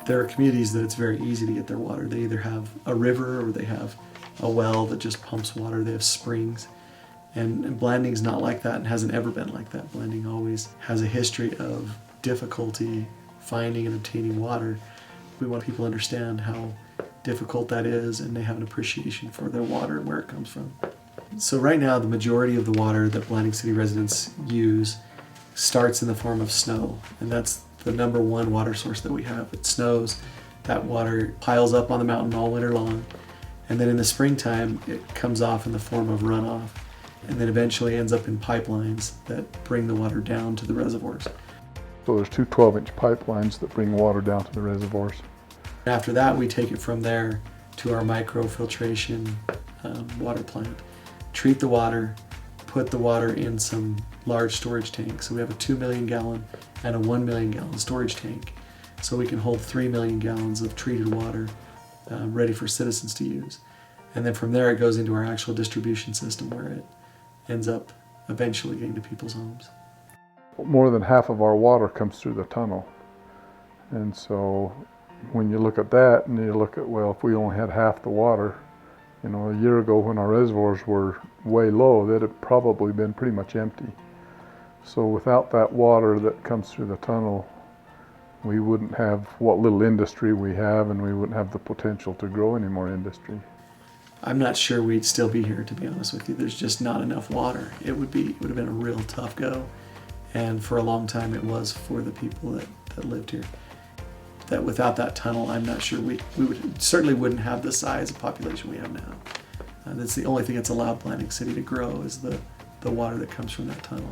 There are communities that it's very easy to get their water. They either have a river or they have a well that just pumps water. They have springs. And Blanding's not like that and hasn't ever been like that. Blanding always has a history of difficulty finding and obtaining water. We want people to understand how difficult that is, and they have an appreciation for their water and where it comes from. So right now, the majority of the water that Blanding City residents use starts in the form of snow, and that's the number one water source that we have. It snows, that water piles up on the mountain all winter long, and then in the springtime it comes off in the form of runoff, and then eventually ends up in pipelines that bring the water down to the reservoirs. So there's two 12-inch pipelines that bring water down to the reservoirs. After that, we take it from there to our microfiltration water plant, treat the water, put the water in some large storage tanks. So we have a 2 million gallon and a 1 million gallon storage tank. So we can hold 3 million gallons of treated water ready for citizens to use. And then from there it goes into our actual distribution system where it ends up eventually getting to people's homes. More than half of our water comes through the tunnel. And so when you look at that and you look at, well, if we only had half the water, you know, a year ago when our reservoirs were way low, they'd have probably been pretty much empty. So without that water that comes through the tunnel, we wouldn't have what little industry we have, and we wouldn't have the potential to grow any more industry. I'm not sure we'd still be here, to be honest with you. There's just not enough water. It would have been a real tough go. And for a long time it was for the people that lived here. That without that tunnel, I'm not sure we certainly wouldn't have the size of population we have now. That's the only thing that's allowed Blanding City to grow is the water that comes from that tunnel.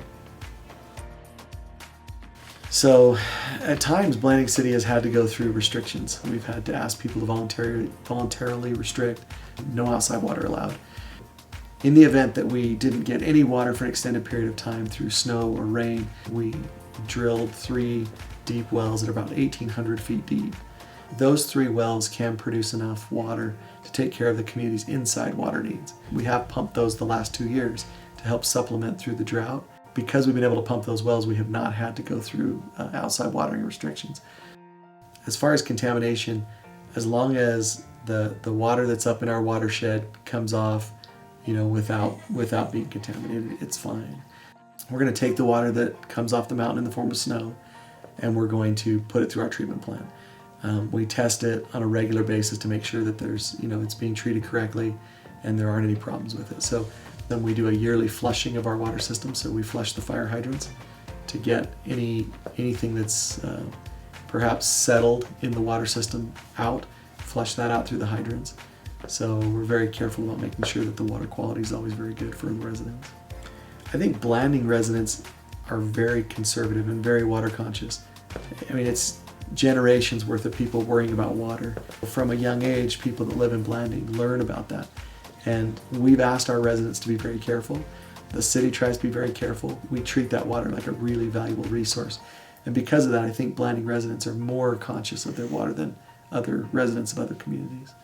So at times Blanding City has had to go through restrictions. We've had to ask people to voluntarily restrict, no outside water allowed. In the event that we didn't get any water for an extended period of time through snow or rain, we drilled 3 deep wells that are about 1,800 feet deep. Those 3 wells can produce enough water to take care of the community's inside water needs. We have pumped those the last 2 years to help supplement through the drought. Because we've been able to pump those wells, we have not had to go through outside watering restrictions. As far as contamination, as long as the water that's up in our watershed comes off, you know, without being contaminated, it's fine. We're going to take the water that comes off the mountain in the form of snow, and we're going to put it through our treatment plant. We test it on a regular basis to make sure that it's being treated correctly and there aren't any problems with it. So then we do a yearly flushing of our water system. So we flush the fire hydrants to get anything that's perhaps settled in the water system out, flush that out through the hydrants. So we're very careful about making sure that the water quality is always very good for the residents. I think Blanding residents are very conservative and very water conscious. I mean, it's generations worth of people worrying about water. From a young age, people that live in Blanding learn about that. And we've asked our residents to be very careful. The city tries to be very careful. We treat that water like a really valuable resource. And because of that, I think Blanding residents are more conscious of their water than other residents of other communities.